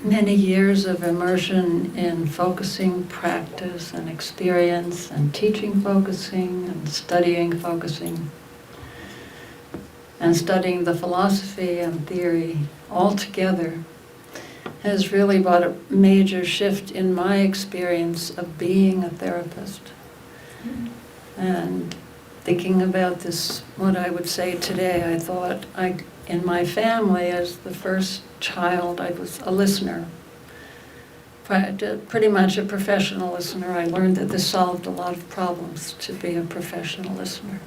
many years of immersion in focusing practice and experience and teaching focusing and studying focusing and studying the philosophy and theory all together has really brought a major shift in my experience of being a therapist. And thinking about this, what I would say today, I thought in my family, as the first child, I was a listener. Pretty much a professional listener. I learned that this solved a lot of problems, to be a professional listener.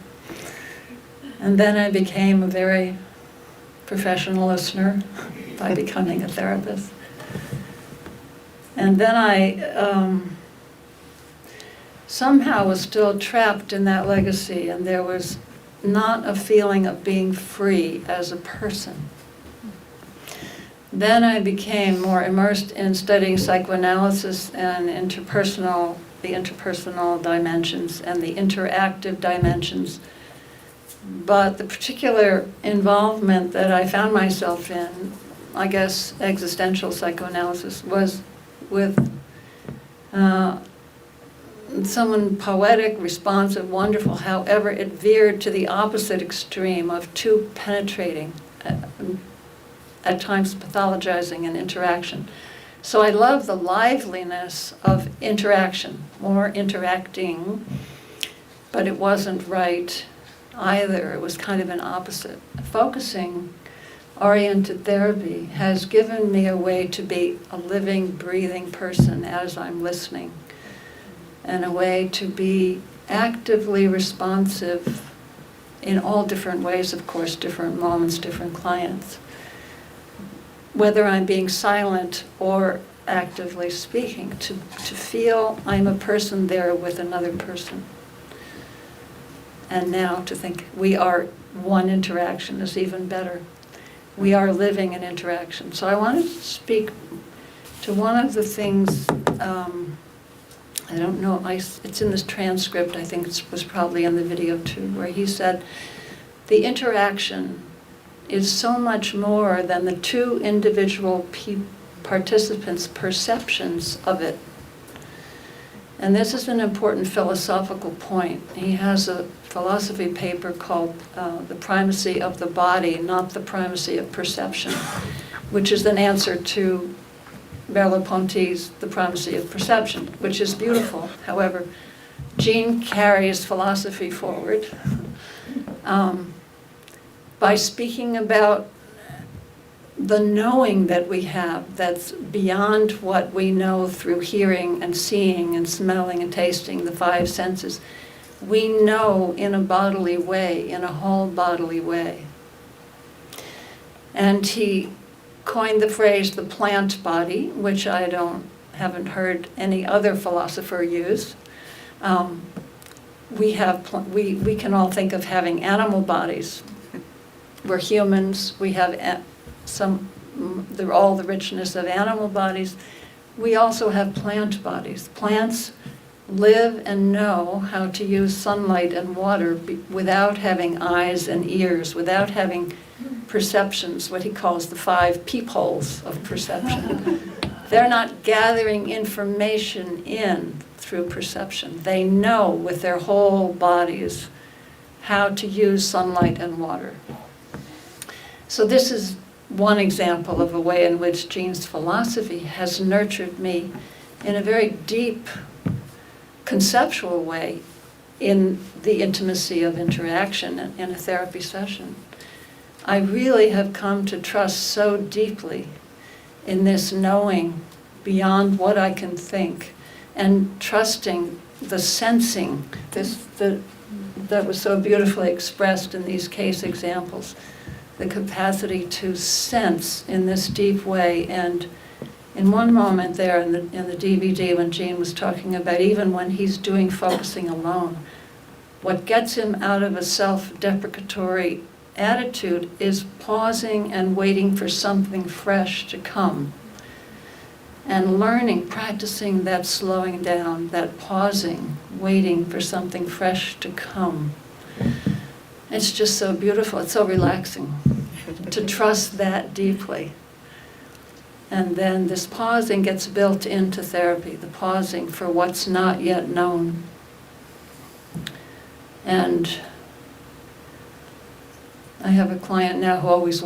And then I became a very professional listener by becoming a therapist. And then I somehow was still trapped in that legacy, and there was not a feeling of being free as a person. Then I became more immersed in studying psychoanalysis and the interpersonal dimensions and the interactive dimensions. But the particular involvement that I found myself in, I guess existential psychoanalysis, was with someone poetic, responsive, wonderful. However, it veered to the opposite extreme of too penetrating, at times pathologizing and interaction. So I love the liveliness of interaction, more interacting, but it wasn't right either. It was kind of an opposite. Focusing oriented therapy has given me a way to be a living, breathing person as I'm listening, and a way to be actively responsive in all different ways, of course, different moments, different clients. Whether I'm being silent or actively speaking, to feel I'm a person there with another person. And now to think we are one interaction is even better. We are living in interaction. So I wanted to speak to one of the things, I don't know, it's in this transcript, I think it was probably in the video too, where he said, the interaction is so much more than the two individual participants' perceptions of it. And this is an important philosophical point. He has a philosophy paper called The Primacy of the Body, Not the Primacy of Perception, which is an answer to Merleau-Ponty's The Primacy of Perception, which is beautiful. However, Jean carries philosophy forward by speaking about the knowing that we have that's beyond what we know through hearing and seeing and smelling and tasting, the five senses. We know in a bodily way, in a whole bodily way. And he coined the phrase the plant body, which I haven't heard any other philosopher use. We can all think of having animal bodies. We're humans, we have all the richness of animal bodies. We also have plant bodies. Plants live and know how to use sunlight and water without having eyes and ears, without having perceptions, what he calls the 5 peepholes of perception. They're not gathering information in through perception. They know with their whole bodies how to use sunlight and water. So this is one example of a way in which Jean's philosophy has nurtured me in a very deep, conceptual way in the intimacy of interaction in a therapy session. I really have come to trust so deeply in this knowing beyond what I can think, and trusting the sensing, that was so beautifully expressed in these case examples, the capacity to sense in this deep way. And in one moment there in the DVD, when Jean was talking about even when he's doing focusing alone, what gets him out of a self-deprecatory attitude is pausing and waiting for something fresh to come. And learning, practicing that slowing down, that pausing, waiting for something fresh to come. It's just so beautiful, it's so relaxing to trust that deeply. And then this pausing gets built into therapy, the pausing for what's not yet known. And I have a client now who always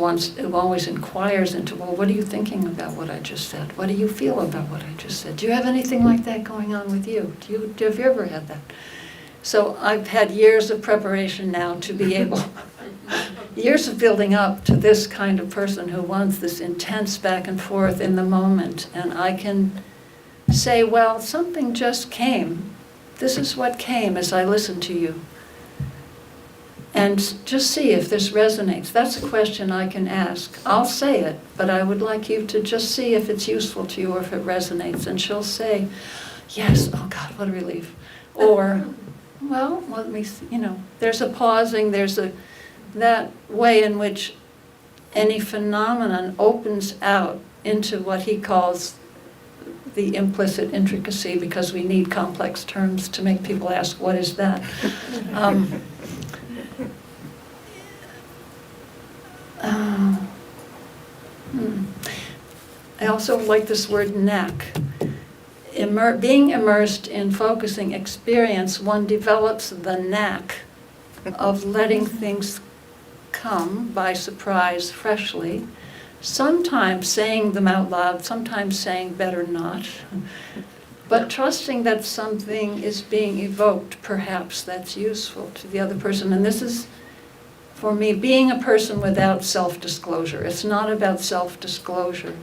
inquires into, well, what are you thinking about what I just said? What do you feel about what I just said? Do you have anything like that going on with you? Have you ever had that? So I've had years of preparation now to be able, years of building up to this kind of person who wants this intense back and forth in the moment. And I can say, well, something just came. This is what came as I listened to you. And just see if this resonates. That's a question I can ask. I'll say it, but I would like you to just see if it's useful to you or if it resonates. And she'll say, yes, oh God, what a relief. Or, well, let me see, there's a pausing, that way in which any phenomenon opens out into what he calls the implicit intricacy, because we need complex terms to make people ask, what is that? I also like this word knack. Being immersed in focusing experience, one develops the knack of letting things come by surprise freshly, sometimes saying them out loud, sometimes saying better not, but trusting that something is being evoked, perhaps, that's useful to the other person. And this is, for me, being a person without self-disclosure. It's not about self-disclosure.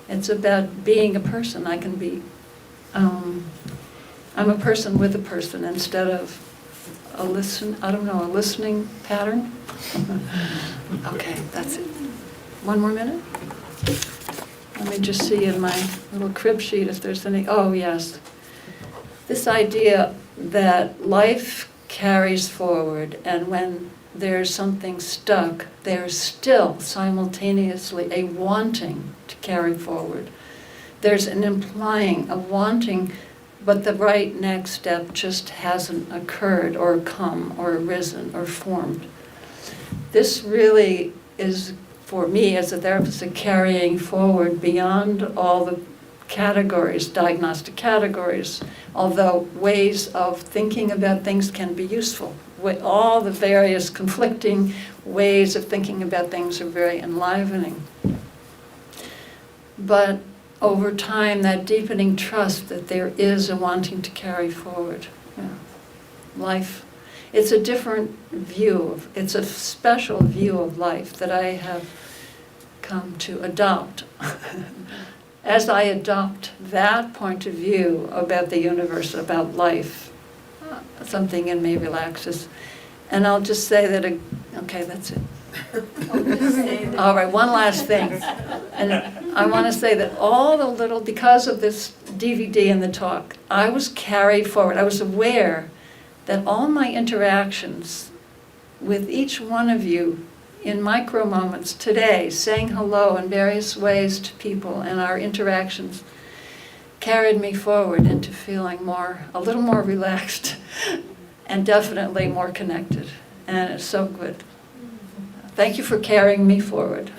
It's about being a person. I can be, I'm a person with a person instead of a listening pattern. Okay, that's it. One more minute? Let me just see in my little crib sheet if there's any, oh yes. This idea that life carries forward, and when there's something stuck, there's still simultaneously a wanting to carry forward. There's an implying, a wanting, but the right next step just hasn't occurred or come or arisen or formed. This really is, for me as a therapist, a carrying forward beyond all the categories, diagnostic categories, although ways of thinking about things can be useful. All the various conflicting ways of thinking about things are very enlivening. But over time, that deepening trust that there is a wanting to carry forward. Life, it's a different view, it's a special view of life that I have come to adopt. As I adopt that point of view about the universe, about life, something in me relaxes. And I'll just say that, okay, that's it. All right, one last thing. And I want to say that all the little, because of this DVD and the talk, I was carried forward. I was aware that all my interactions with each one of you in micro moments today, saying hello in various ways to people, and our interactions carried me forward into feeling a little more relaxed and definitely more connected. And it's so good. Thank you for carrying me forward.